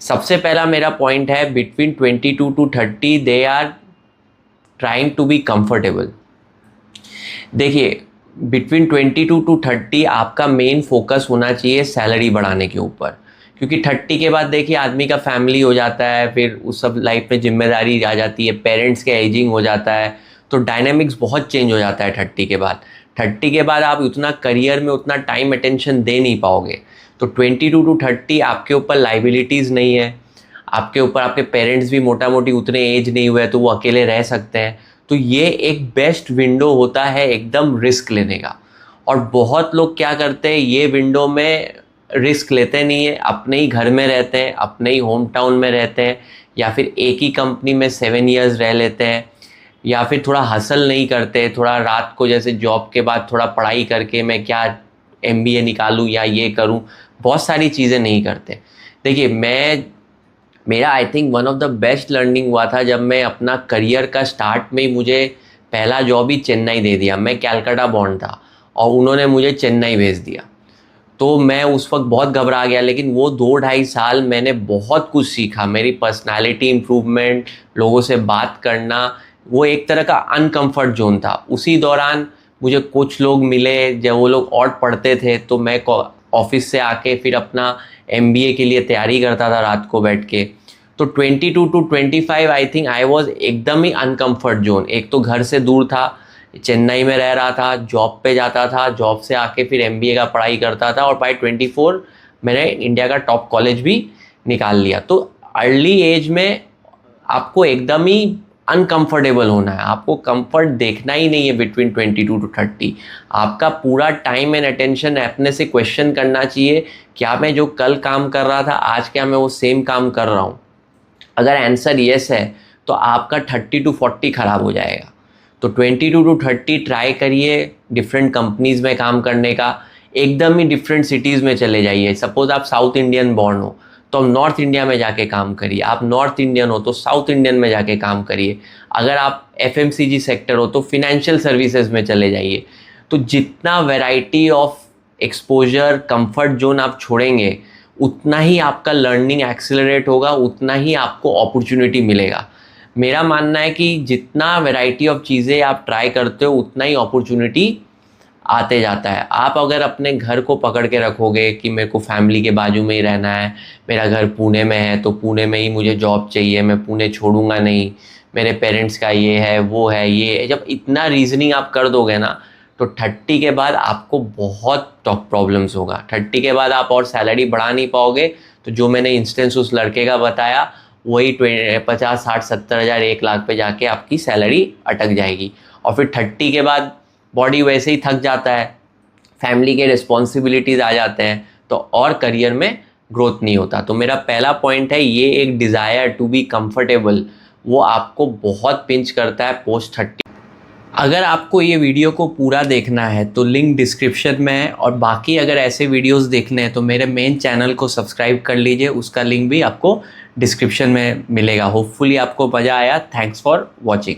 सबसे पहला मेरा पॉइंट है between 22 to 30 they are trying to be comfortable. देखिए बिटवीन 22 टू 30 आपका मेन फोकस होना चाहिए सैलरी बढ़ाने के ऊपर, क्योंकि 30 के बाद देखिए आदमी का फैमिली हो जाता है, फिर उस सब लाइफ में जिम्मेदारी आ जाती है, पेरेंट्स के एजिंग हो जाता है, तो डायनेमिक्स बहुत चेंज हो जाता है 30 के बाद। 30 के बाद आप उतना करियर में उतना टाइम अटेंशन दे नहीं पाओगे। तो 22 टू 30 आपके ऊपर लाइबिलिटीज़ नहीं है, आपके ऊपर आपके पेरेंट्स भी मोटा मोटी उतने एज नहीं हुए तो वो अकेले रह सकते हैं। तो ये एक बेस्ट विंडो होता है एकदम रिस्क लेने का। और बहुत लोग क्या करते हैं, ये विंडो में रिस्क लेते नहीं है, अपने ही घर में रहते हैं, अपने ही होम टाउन में रहते हैं, या फिर एक ही कंपनी में 7 ईयर्स रह लेते हैं, या फिर थोड़ा हसल नहीं करते, थोड़ा रात को जैसे जॉब के बाद थोड़ा पढ़ाई करके मैं क्या MBA निकालूं या ये करूं, बहुत सारी चीज़ें नहीं करते। देखिए मेरा I think one of the best learning हुआ था जब मैं अपना करियर का स्टार्ट में ही मुझे पहला जॉब ही चेन्नई दे दिया। मैं कैलकाटा बॉर्न था और उन्होंने मुझे चेन्नई भेज दिया। तो मैं उस वक्त बहुत घबरा गया, लेकिन वो 2-2.5 साल मैंने बहुत कुछ सीखा। मेरी पर्सनालिटी इम्प्रूवमेंट, लोगों से बात करना, वो एक तरह का अनकम्फर्ट जोन था। उसी दौरान मुझे कुछ लोग मिले, जब वो लोग और पढ़ते थे तो मैं ऑफिस से आके फिर अपना MBA के लिए तैयारी करता था रात को बैठ के। तो 22 to 25 I think I was एकदम ही अनकम्फर्ट जोन। एक तो घर से दूर था, चेन्नई में रह रहा था, जॉब पे जाता था, जॉब से आके फिर MBA का पढ़ाई करता था, और बाय 24 मैंने इंडिया का टॉप कॉलेज भी निकाल लिया। तो अर्ली एज में आपको एकदम ही अनकंफर्टेबल होना है, आपको कंफर्ट देखना ही नहीं है। बिटवीन 22 टू 30 आपका पूरा टाइम एंड अटेंशन अपने से क्वेश्चन करना चाहिए, क्या मैं जो कल काम कर रहा था आज क्या मैं वो सेम काम कर रहा हूँ। अगर आंसर येस है तो आपका 30 टू 40 खराब हो जाएगा। तो 22 टू 30 ट्राई करिए डिफरेंट कंपनीज़ में काम करने का, एकदम ही डिफरेंट सिटीज़ में चले जाइए। सपोज आप साउथ इंडियन बॉर्न हो तो आप नॉर्थ इंडिया में जाके काम करिए, आप नॉर्थ इंडियन हो तो साउथ इंडियन में जाके काम करिए, अगर आप FMCG सेक्टर हो तो फिनेंशियल सर्विसेज में चले जाइए। तो जितना variety of exposure comfort zone आप छोड़ेंगे उतना ही आपका लर्निंग एक्सेलरेट होगा, उतना ही आपको अपॉर्चुनिटी मिलेगा। मेरा मानना है कि जितना वैरायटी ऑफ चीज़ें आप ट्राई करते हो उतना ही अपॉर्चुनिटी आते जाता है। आप अगर अपने घर को पकड़ के रखोगे कि मेरे को फैमिली के बाजू में ही रहना है, मेरा घर पुणे में है तो पुणे में ही मुझे जॉब चाहिए, मैं पुणे छोड़ूंगा नहीं, मेरे पेरेंट्स का ये है वो है ये है, जब इतना रीजनिंग आप कर दोगे ना तो 30 के बाद आपको बहुत टॉप प्रॉब्लम्स होगा। 30 के बाद आप और सैलरी बढ़ा नहीं पाओगे। तो जो मैंने इंस्टेंस उस लड़के का बताया वही 50, 60, 70 हज़ार 1 लाख पे जाके आपकी सैलरी अटक जाएगी। और फिर 30 के बाद बॉडी वैसे ही थक जाता है, फैमिली के रिस्पॉन्सिबिलिटीज़ आ जाते हैं, तो और करियर में ग्रोथ नहीं होता। तो मेरा पहला पॉइंट है ये एक डिज़ायर टू बी कंफर्टेबल, वो आपको बहुत पिंच करता है पोस्ट 30। अगर आपको ये वीडियो को पूरा देखना है तो लिंक डिस्क्रिप्शन में है, और बाकी अगर ऐसे वीडियोस देखने हैं तो मेरे मेन चैनल को सब्सक्राइब कर लीजिए, उसका लिंक भी आपको डिस्क्रिप्शन में मिलेगा। होपफुली आपको मज़ा आया। Thanks for watching.